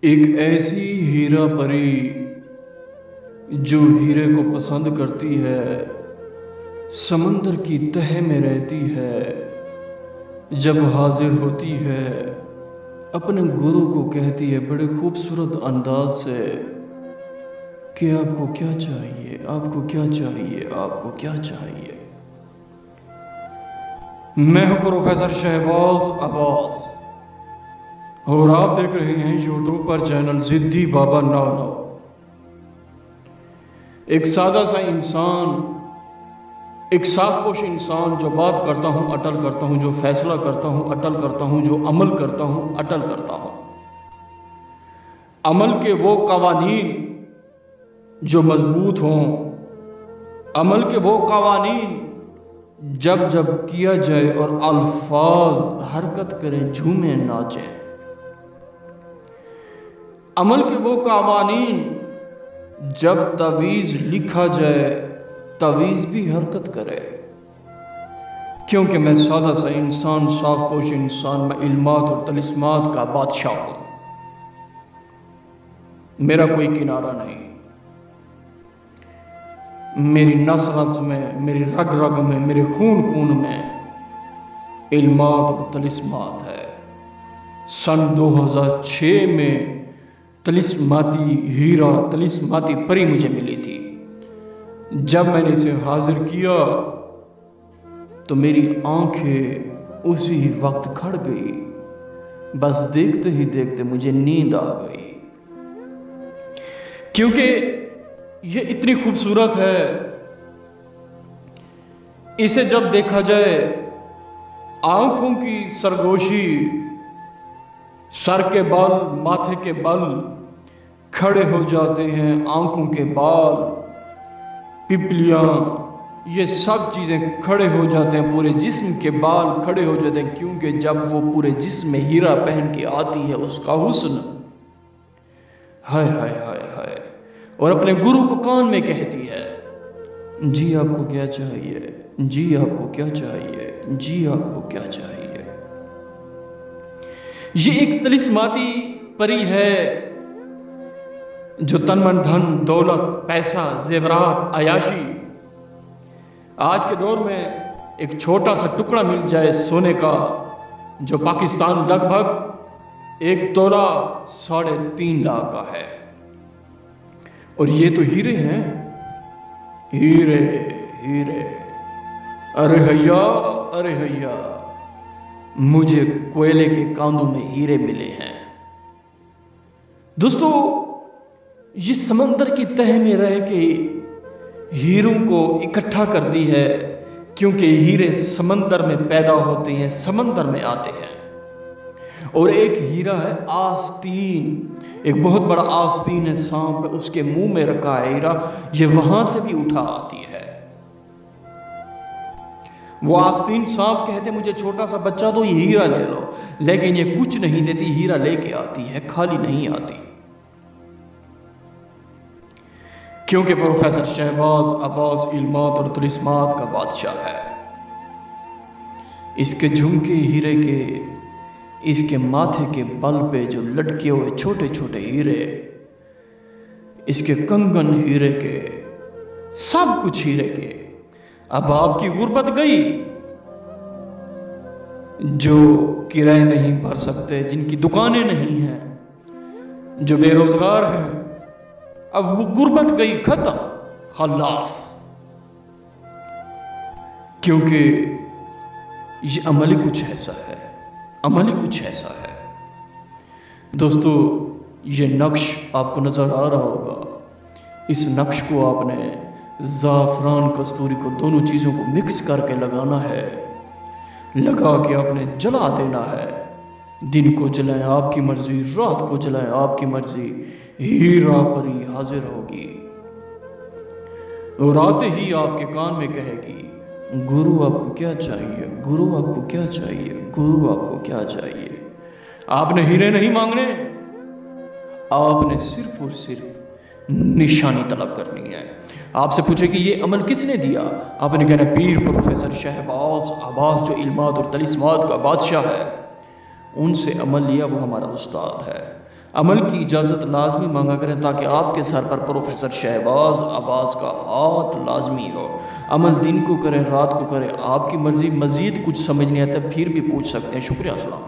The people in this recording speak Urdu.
ایک ایسی ہیرا پری جو ہیرے کو پسند کرتی ہے، سمندر کی تہ میں رہتی ہے، جب حاضر ہوتی ہے اپنے گرو کو کہتی ہے بڑے خوبصورت انداز سے کہ آپ کو کیا چاہیے، آپ کو کیا چاہیے، آپ کو کیا چاہیے۔ میں ہوں پروفیسر شہباز عباس اور آپ دیکھ رہے ہیں یوٹیوب پر چینل ضدی بابا 99۔ ایک سادہ سا انسان، ایک صاف پوش انسان جو بات کرتا ہوں اٹل کرتا ہوں، جو فیصلہ کرتا ہوں اٹل کرتا ہوں، جو عمل کرتا ہوں اٹل کرتا ہوں۔ عمل کے وہ قوانین جو مضبوط ہوں، عمل کے وہ قوانین جب جب کیا جائے اور الفاظ حرکت کریں، جھومیں، ناچیں۔ عمل کے وہ قوانین جب تعویذ لکھا جائے، تعویذ بھی حرکت کرے۔ کیونکہ میں سادہ سا انسان، صاف پوش انسان، میں علمات اور طلسمات کا بادشاہ ہوں۔ میرا کوئی کنارہ نہیں۔ میری نس نس میں، میری رگ رگ میں، میرے خون خون میں علمات اور طلسمات ہے۔ سن 2006 میں طلسماتی ہیرا، طلسماتی پری مجھے ملی تھی۔ جب میں نے اسے حاضر کیا تو میری آنکھیں اسی وقت کھڑ گئی، بس دیکھتے ہی دیکھتے مجھے نیند آ گئی، کیونکہ یہ اتنی خوبصورت ہے۔ اسے جب دیکھا جائے، آنکھوں کی سرگوشی، سر کے بال، ماتھے کے بل کھڑے ہو جاتے ہیں، آنکھوں کے بال، پپلیاں، یہ سب چیزیں کھڑے ہو جاتے ہیں، پورے جسم کے بال کھڑے ہو جاتے ہیں، کیونکہ جب وہ پورے جسم میں ہیرا پہن کے آتی ہے، اس کا حسن، ہائے ہائے ہائے ہائے، اور اپنے گرو کو کان میں کہتی ہے جی آپ کو کیا چاہیے، جی آپ کو کیا چاہیے، جی آپ کو کیا چاہیے۔ یہ ایک طلسماتی پری ہے جو تن من دھن، دولت، پیسہ، زیورات، عیاشی، آج کے دور میں ایک چھوٹا سا ٹکڑا مل جائے سونے کا جو پاکستان لگ بھگ 1 تولہ 3.5 لاکھ کا ہے، اور یہ تو ہیرے ہیں، ہیرے ہیرے، ارے حیا، ارے حیا، مجھے کوئلے کے کاندوں میں ہیرے ملے ہیں۔ دوستو، یہ سمندر کی تہ میں رہ کے ہیروں کو اکٹھا کرتی ہے، کیونکہ ہیرے سمندر میں پیدا ہوتے ہیں، سمندر میں آتے ہیں۔ اور ایک ہیرا ہے آستین، ایک بہت بڑا آستین ہے، سانپ ہے، اس کے منہ میں رکھا ہے ہیرا، یہ وہاں سے بھی اٹھا آتی ہے۔ وہ آستین سانپ کہتے مجھے چھوٹا سا بچہ دو، یہ ہیرا لے لو، لیکن یہ کچھ نہیں دیتی، ہیرا لے کے آتی ہے، خالی نہیں آتی، کیونکہ پروفیسر شہباز عباس علمات اور طلسمات کا بادشاہ ہے۔ اس کے جھمکے ہیرے کے، اس کے ماتھے کے بل پہ جو لٹکے ہوئے چھوٹے چھوٹے ہیرے، اس کے کنگن ہیرے کے، سب کچھ ہیرے کے۔ اب آپ کی غربت گئی، جو کرائے نہیں بھر سکتے، جن کی دکانیں نہیں ہیں، جو بے روزگار ہیں، اب وہ غربت گئی، ختم، خلاص، کیونکہ یہ عمل کچھ ایسا ہے، عمل کچھ ایسا ہے۔ دوستو، یہ نقش آپ کو نظر آ رہا ہوگا، اس نقش کو آپ نے زعفران، کستوری کو، دونوں چیزوں کو مکس کر کے لگانا ہے، لگا کے آپ نے جلا دینا ہے۔ دن کو جلائیں آپ کی مرضی، رات کو جلائیں آپ کی مرضی، ہیرا پری حاضر ہوگی، اور آتے ہی آپ کے کان میں کہے گی گرو آپ کو کیا چاہیے، گرو آپ کو کیا چاہیے، گرو آپ کو کیا چاہیے۔ آپ نے ہیرے نہیں مانگنے، آپ نے صرف اور صرف نشانی طلب کرنی ہے۔ آپ سے پوچھے کہ یہ عمل کس نے دیا، آپ نے کہنا پیر پروفیسر شہباز عباس جو علمات اور طلسمات کا بادشاہ ہے، ان سے عمل لیا، وہ ہمارا استاد ہے۔ عمل کی اجازت لازمی مانگا کریں تاکہ آپ کے سر پر پروفیسر شہباز عباس کا ہاتھ لازمی ہو۔ عمل دن کو کریں رات کو کریں، آپ کی مرضی۔ مزید کچھ سمجھ نہیں آتا پھر بھی پوچھ سکتے ہیں۔ شکریہ، السلام۔